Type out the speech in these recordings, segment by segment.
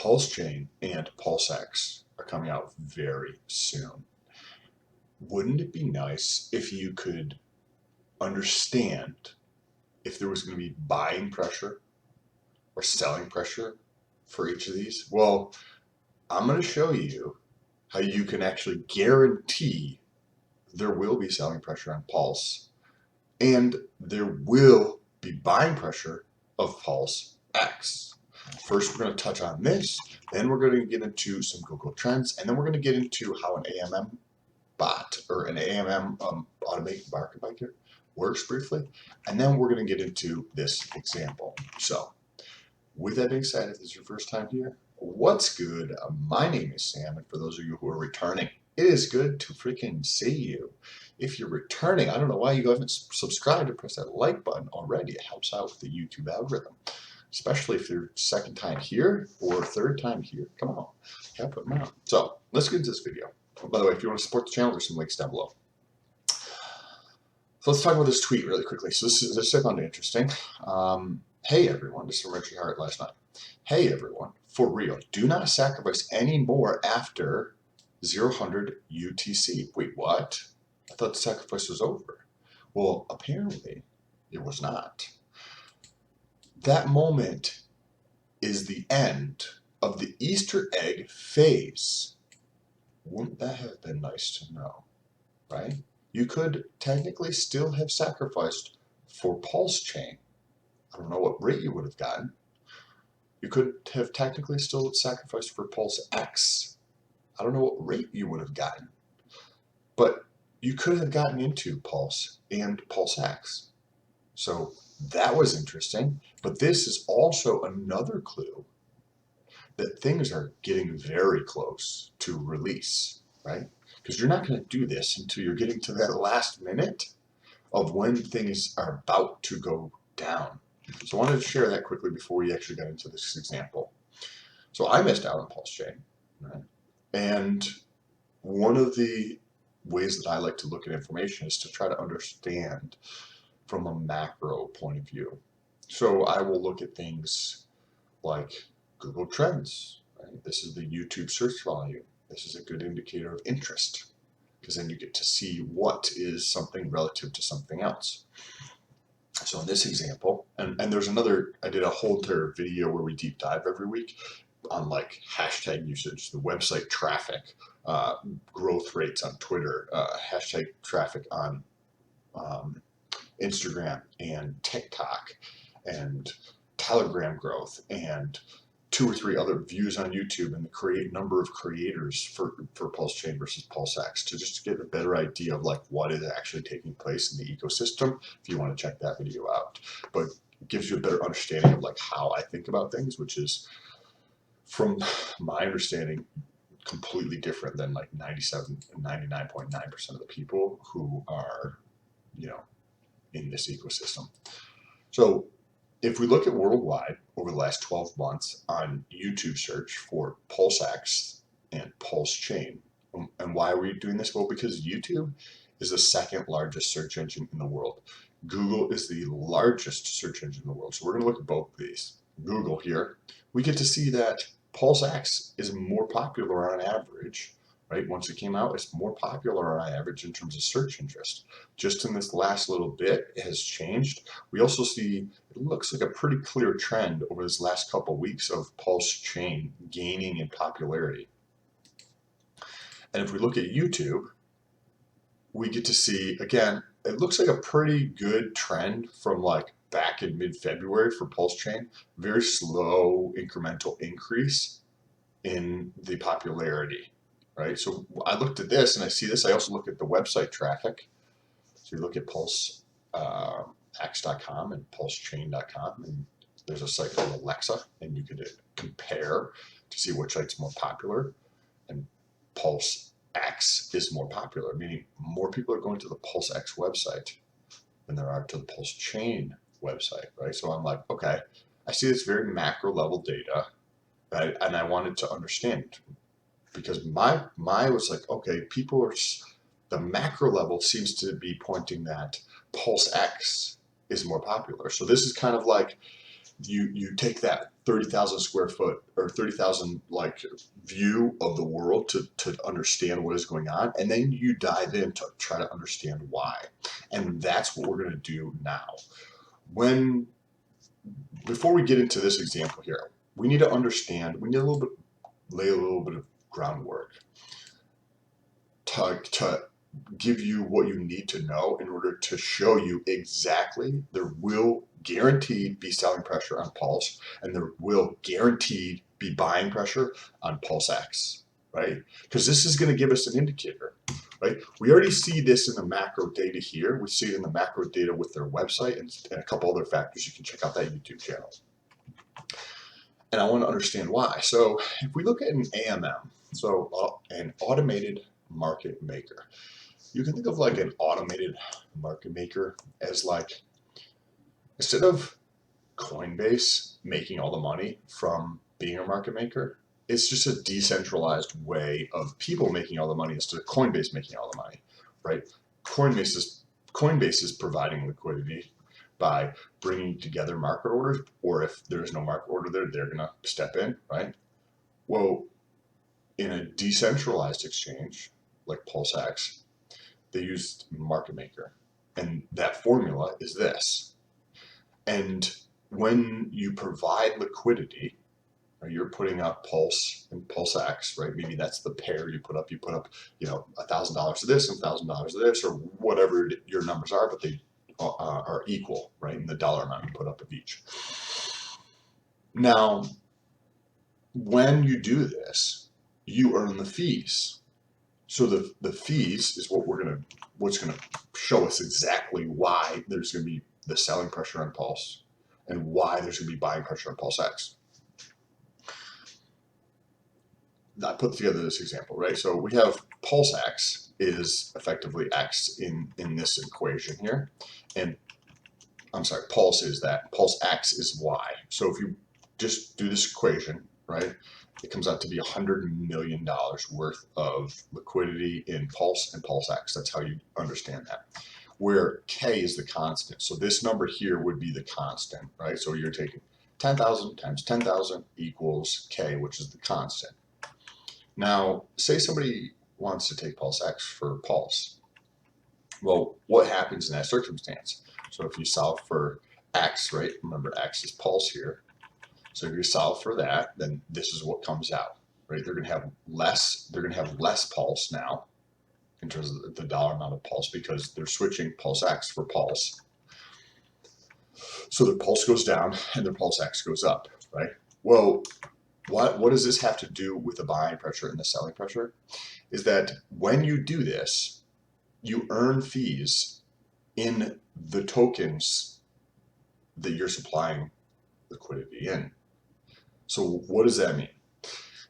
Pulsechain and Pulsex are coming out very soon. Wouldn't it be nice if you could understand if there was going to be buying pressure or selling pressure for each of these? Well, I'm going to show you how you can actually guarantee there will be selling pressure on Pulse and there will be buying pressure of Pulse X. First, we're going to touch on this, then we're going to get into some Google Trends, and then we're going to get into how an AMM bot or an AMM automated market maker works briefly, and then we're going to get into this example. So, with that being said, if this is your first time here, what's good? My name is Sam, and for those of you who are returning, it is good to freaking see you. If you're returning, I don't know why you haven't subscribed or press that like button already. It helps out with the YouTube algorithm, especially if you're second time here or third time here. Come on, gotta put them out. So let's get into this video. By the way, if you want to support the channel, there's some links down below. So let's talk about this tweet really quickly. So this I found interesting. Hey everyone, this is from Richard Hart last night. Hey everyone, for real, do not sacrifice any more after 0-100 UTC. Wait, what? I thought the sacrifice was over. Well, apparently it was not. That moment is the end of the Easter egg phase. Wouldn't that have been nice to know, right? You could technically still have sacrificed for Pulsechain. I don't know what rate you would have gotten. You could have technically still sacrificed for Pulsex. I don't know what rate you would have gotten. But you could have gotten into Pulse and Pulsex. So that was interesting. But this is also another clue that things are getting very close to release, right? Because you're not going to do this until you're getting to that last minute of when things are about to go down. So I wanted to share that quickly before we actually got into this example. So I missed out on Pulsechain, right? And one of the ways that I like to look at information is to try to understand from a macro point of view. So I will look at things like Google Trends, right? This is the YouTube search volume. This is a good indicator of interest because then you get to see what is something relative to something else. So in this example, and there's another, I did a whole entire video where we deep dive every week on like hashtag usage, the website traffic, growth rates on Twitter, hashtag traffic on Instagram and TikTok and Telegram growth and 2 or 3 other views on YouTube and the number of creators for Pulsechain versus Pulsex to just get a better idea of like what is actually taking place in the ecosystem if you want to check that video out. But it gives you a better understanding of like how I think about things, which is from my understanding completely different than like 97 and 99.9% of the people who are, you know, in this ecosystem. So if we look at worldwide over the last 12 months on YouTube search for Pulsex and Pulsechain, and why are we doing this? Well, because YouTube is the second largest search engine in the world. Google is the largest search engine in the world. So we're going to look at both of these. Google here, we get to see that Pulsex is more popular on average, right? Once it came out, it's more popular on average in terms of search interest. Just in this last little bit, it has changed. We also see, it looks like a pretty clear trend over this last couple of weeks of Pulsechain gaining in popularity. And if we look at YouTube, we get to see, again, it looks like a pretty good trend from like back in mid-February for Pulsechain. Very slow incremental increase in the popularity, right? So I looked at this and I see this. I also look at the website traffic. So you look at Pulsex.com and Pulsechain.com, and there's a site called Alexa, and you could compare to see which site's more popular. And Pulsex is more popular, meaning more people are going to the Pulsex website than there are to the Pulsechain website, right? So I'm like, okay, I see this very macro level data, right? And I wanted to understand because my was like, okay, people are, the macro level seems to be pointing that Pulsex is more popular. So this is kind of like you take that 30,000 square foot or 30,000 like view of the world to understand what is going on. And then you dive in to try to understand why. And that's what we're going to do now. Before we get into this example here, we need to understand, we need lay a little bit of groundwork to give you what you need to know in order to show you exactly there will guaranteed be selling pressure on Pulse and there will guaranteed be buying pressure on Pulsex, right? Because this is going to give us an indicator, right? We already see this in the macro data here. We see it in the macro data with their website and a couple other factors. You can check out that YouTube channel. And I want to understand why. So if we look at an AMM, so an automated market maker, you can think of like an automated market maker as like, instead of Coinbase making all the money from being a market maker, it's just a decentralized way of people making all the money instead of Coinbase making all the money, right? Coinbase is providing liquidity by bringing together market orders, or if there's no market order there, they're going to step in, right? Well, in a decentralized exchange like Pulsex, they used market maker, and that formula is this. And when you provide liquidity, or you're putting up Pulse and Pulsex, right? Maybe that's the pair you put up. You put up, $1,000 of this and $1,000 of this, or whatever your numbers are, but they are equal, right? In the dollar amount you put up of each. Now, when you do this, you earn the fees. So the fees is what's gonna show us exactly why there's gonna be the selling pressure on Pulse and why there's gonna be buying pressure on Pulsex. I put together this example, right? So we have Pulsex is effectively X in this equation here, and I'm sorry, Pulse is that. Pulsex is Y. So if you just do this equation, right, it comes out to be $100 million worth of liquidity in Pulse and Pulsex. That's how you understand that. Where K is the constant. So this number here would be the constant, right? So you're taking 10,000 times 10,000 equals K, which is the constant. Now, say somebody wants to take Pulsex for Pulse. Well, what happens in that circumstance? So if you solve for X, right? Remember X is Pulse here. So if you solve for that, then this is what comes out, right? They're going to have less Pulse now in terms of the dollar amount of Pulse because they're switching Pulsex for Pulse. So the Pulse goes down and the Pulsex goes up, right? Well, what does this have to do with the buying pressure and the selling pressure? Is that when you do this, you earn fees in the tokens that you're supplying liquidity in. So what does that mean?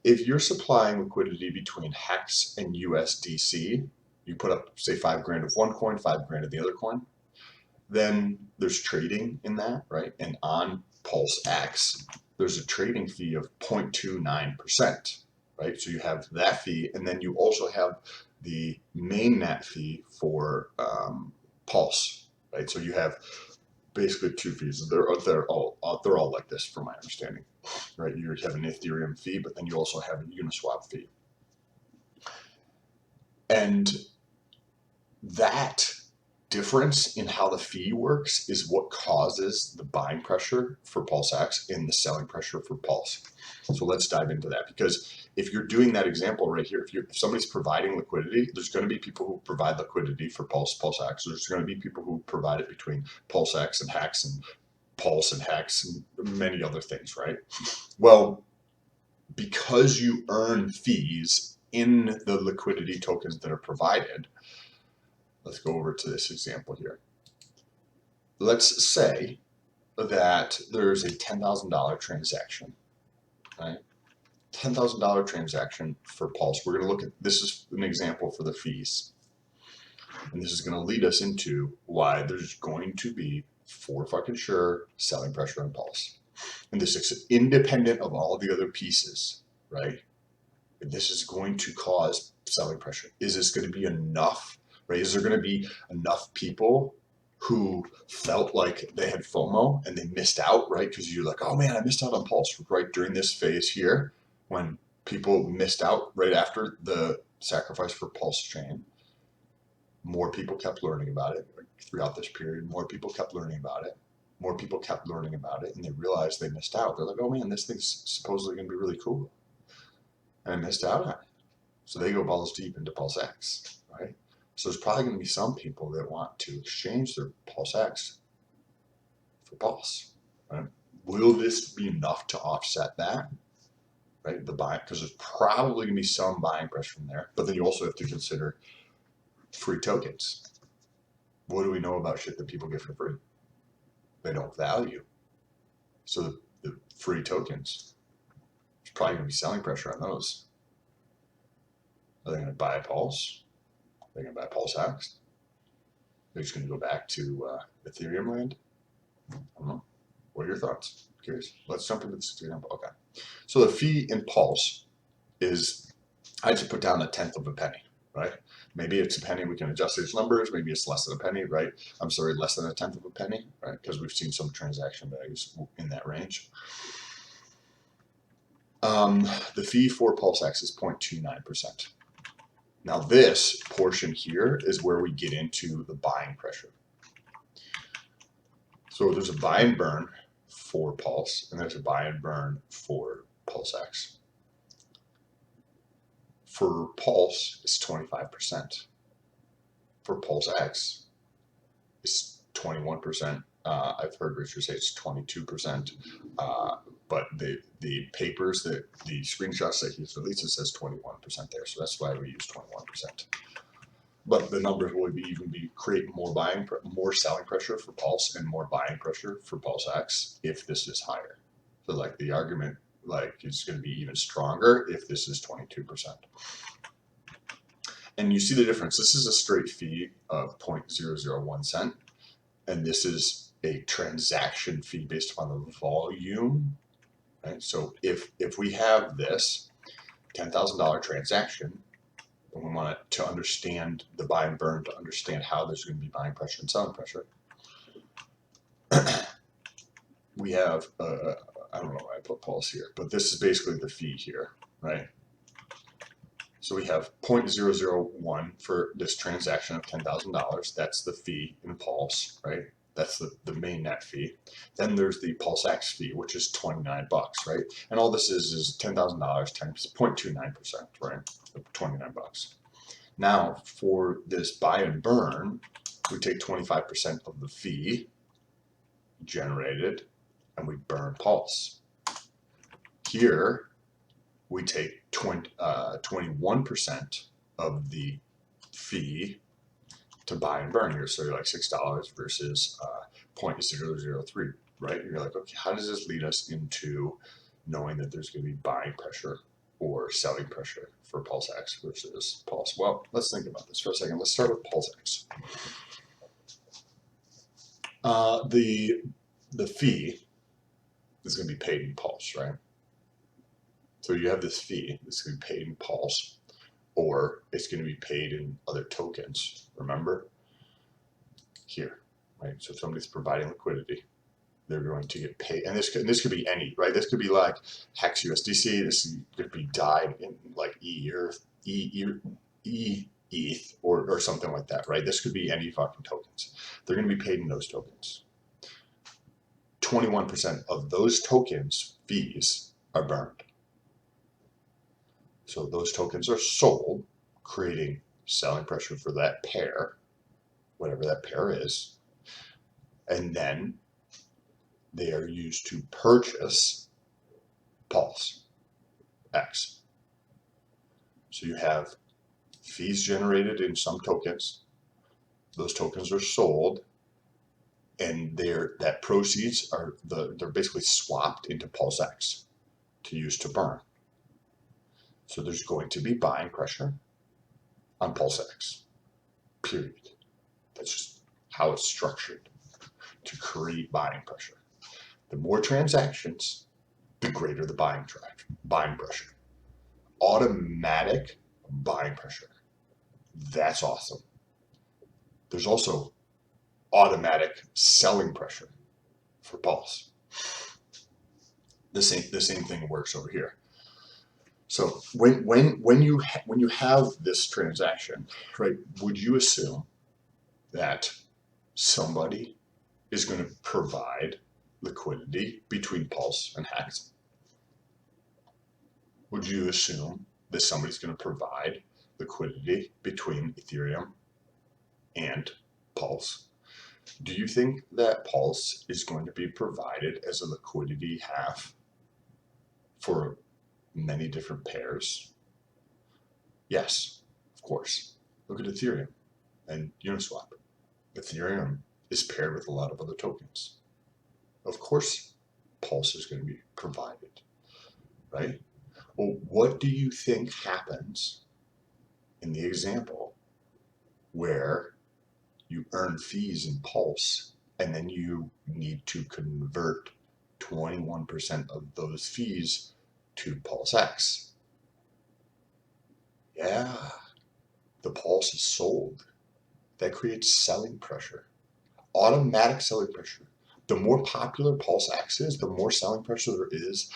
If you're supplying liquidity between HEX and USDC, you put up, say, $5,000 of one coin, $5,000 of the other coin, then there's trading in that, right? And on Pulsex, there's a trading fee of 0.29%, right? So you have that fee, and then you also have the mainnet fee for Pulse, right? So you have basically two fees. They're all like this, from my understanding, right? You have an Ethereum fee, but then you also have a Uniswap fee, and that difference in how the fee works is what causes the buying pressure for Pulsex and the selling pressure for Pulse. So let's dive into that, because if you're doing that example right here, if somebody's providing liquidity, there's going to be people who provide liquidity for Pulsex. There's going to be people who provide it between Pulsex and HEX and Pulse and HEX and many other things, right? Well, because you earn fees in the liquidity tokens that are provided, let's go over to this example here. Let's say that there's a $10,000 transaction, right? $10,000 transaction for Pulse. We're going to look at, this is an example for the fees. And this is going to lead us into why there's going to be, for fucking sure, selling pressure on Pulse. And this is independent of all the other pieces, right? This is going to cause selling pressure. Is this going to be enough? Right? Is there going to be enough people who felt like they had FOMO and they missed out, right? Because you're like, oh man, I missed out on Pulse right during this phase here when people missed out right after the sacrifice for Pulsechain. More people kept learning about it throughout this period. More people kept learning about it. More people kept learning about it, and they realized they missed out. They're like, oh man, this thing's supposedly going to be really cool. And I missed out on it. So they go balls deep into Pulsex, right? So there's probably going to be some people that want to exchange their Pulsex for Pulse. Right? Will this be enough to offset that? Right? The buying, because there's probably going to be some buying pressure from there. But then you also have to consider free tokens. What do we know about shit that people get for free? They don't value. So the free tokens, there's probably going to be selling pressure on those. Are they going to buy a Pulse? Are they going to buy Pulsex? They're just going to go back to Ethereum land? I don't know. What are your thoughts? I'm curious. Let's jump into this example. Okay. So the fee in Pulse is, I just put down 1/10 of a penny, right? Maybe it's a penny. We can adjust these numbers. Maybe it's less than a penny, right? I'm sorry, less than 1/10 of a penny, right? Because we've seen some transaction values in that range. The fee for Pulsex is 0.29%. Now this portion here is where we get into the buying pressure. So there's a buy and burn for Pulse, and there's a buy and burn for Pulsex. For Pulse, it's 25%. For Pulsex, it's 21%. I've heard Richard say it's 22%. But the papers, the screenshots that he's released, it says 21% there. So that's why we use 21%. But the numbers will create more selling pressure for Pulse and more buying pressure for Pulsex if this is higher. So like the argument, like it's going to be even stronger if this is 22%. And you see the difference. This is a straight fee of 0.001 cent, and this is a transaction fee based upon the volume. Right? So if we have this $10,000 transaction, and we want to understand the buy and burn, to understand how there's going to be buying pressure and selling pressure, we have, I don't know why I put Pulse here, but this is basically the fee here, right? So we have 0.001 for this transaction of $10,000. That's the fee in Pulse, right? That's the main net fee. Then there's the Pulsex fee, which is $29, right? And all this is $10,000 times 0.29%, right? 29 bucks. Now for this buy and burn, we take 25% of the fee generated and we burn Pulse. Here we take 21% of the fee to buy and burn here. So you're like $6 versus 0.003, right? You're like, okay, how does this lead us into knowing that there's going to be buying pressure or selling pressure for Pulsex versus Pulse? Well, let's think about this for a second. Let's start with Pulsex. The fee is going to be paid in Pulse, right? So you have this fee that's going to be paid in Pulse, or it's going to be paid in other tokens. Remember here, right? So if somebody's providing liquidity, they're going to get paid, and this could be any, right? This could be like Hex USDC. This could be DAI in like ETH or something like that, right? This could be any fucking tokens. They're going to be paid in those tokens. 21% of those tokens fees are burned. So those tokens are sold, creating selling pressure for that pair, whatever that pair is, and then they are used to purchase Pulse X. So you have fees generated in some tokens. Those tokens are sold, and that proceeds they're basically swapped into Pulse X to use to burn. So there's going to be buying pressure on Pulsex, period. That's just how it's structured to create buying pressure. The more transactions, the greater the buying pressure. Automatic buying pressure. That's awesome. There's also automatic selling pressure for Pulse. The same thing works over here. So when you have this transaction, right, would you assume that somebody is going to provide liquidity between Pulse and Hex? Would you assume that somebody's going to provide liquidity between Ethereum and Pulse? Do you think that Pulse is going to be provided as a liquidity half for many different pairs? Yes, of course. Look at Ethereum and Uniswap. Ethereum is paired with a lot of other tokens. Of course, Pulse is going to be provided, right? Well, what do you think happens in the example where you earn fees in Pulse and then you need to convert 21% of those fees to Pulsex? Yeah, the Pulse is sold. That creates selling pressure, automatic selling pressure. The more popular Pulsex is, the more selling pressure there is.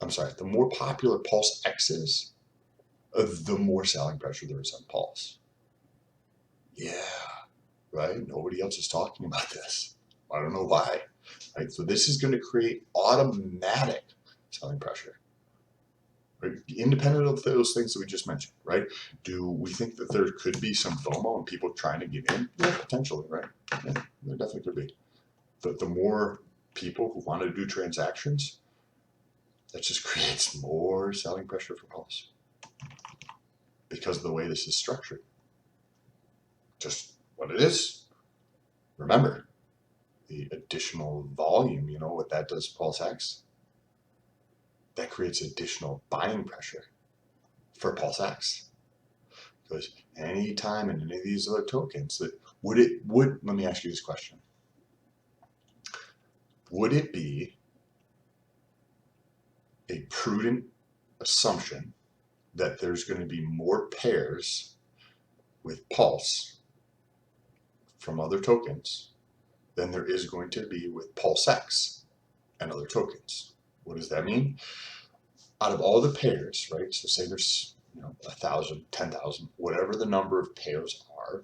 I'm sorry, the more popular Pulsex is, the more selling pressure there is on Pulse. Yeah, right? Nobody else is talking about this. I don't know why. Right? So this is going to create automatic selling pressure. Right? Independent of those things that we just mentioned, right? Do we think that there could be some FOMO and people trying to get in? Yeah, potentially, right? Yeah, there definitely could be. The more people who want to do transactions, that just creates more selling pressure for Pulse because of the way this is structured. Just what it is. Remember, the additional volume, you know what that does to Pulsex? That creates additional buying pressure for Pulsex. Because any time in any of these other tokens, that let me ask you this question. Would it be a prudent assumption that there's going to be more pairs with Pulse from other tokens than there is going to be with Pulsex and other tokens? What does that mean? Out of all the pairs, right? So say there's 1,000, 10,000, whatever the number of pairs are,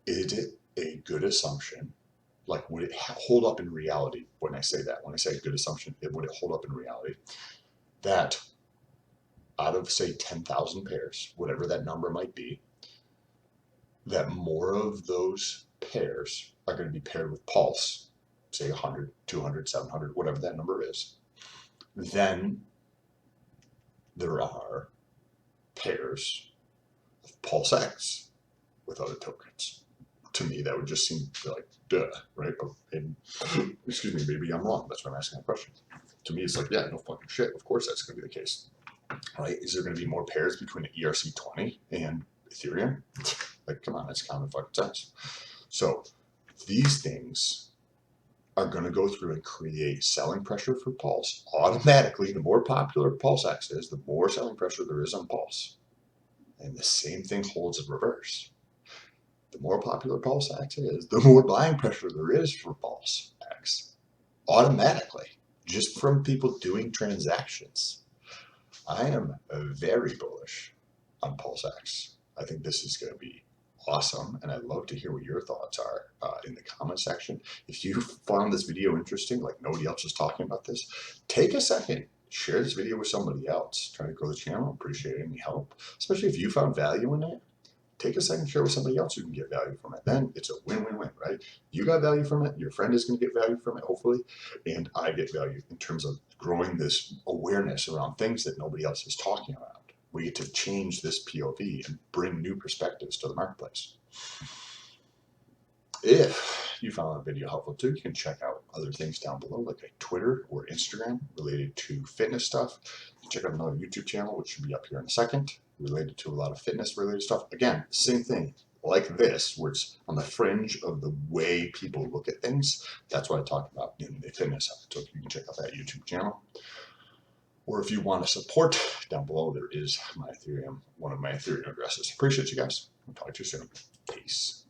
is it a good assumption? Like, would it hold up in reality when I say that? When I say a good assumption, would it hold up in reality that out of, say, 10,000 pairs, whatever that number might be, that more of those pairs are going to be paired with Pulse, say 100, 200, 700, whatever that number is, then there are pairs of Pulsex with other tokens. To me, that would just seem like duh, right? And excuse me, maybe I'm wrong. That's why I'm asking that question. To me, it's like, yeah, no fucking shit. Of course, that's going to be the case, right? Is there going to be more pairs between ERC20 and Ethereum? Like, come on, that's common fucking sense. So these things are going to go through and create selling pressure for Pulse. Automatically, the more popular Pulsex is, the more selling pressure there is on Pulse. And the same thing holds in reverse. The more popular Pulsex is, the more buying pressure there is for Pulsex. Automatically, just from people doing transactions. I am very bullish on Pulsex. I think this is going to be awesome, and I'd love to hear what your thoughts are in the comment section. If you found this video interesting, like nobody else is talking about this, take a second, share this video with somebody else. Trying to grow the channel, appreciate any help, especially if you found value in it. Take a second, share with somebody else who can get value from it. Then it's a win-win-win, right? You got value from it, your friend is going to get value from it, hopefully, and I get value in terms of growing this awareness around things that nobody else is talking about. We get to change this POV and bring new perspectives to the marketplace. If you found that video helpful too, you can check out other things down below, like a Twitter or Instagram related to fitness stuff. Check out another YouTube channel, which should be up here in a second, related to a lot of fitness related stuff. Again, same thing like this, where it's on the fringe of the way people look at things. That's what I talk about in the fitness side. So you can check out that YouTube channel. Or if you want to support, down below there is my Ethereum, one of my Ethereum addresses. Appreciate you guys. I'll talk to you soon. Peace.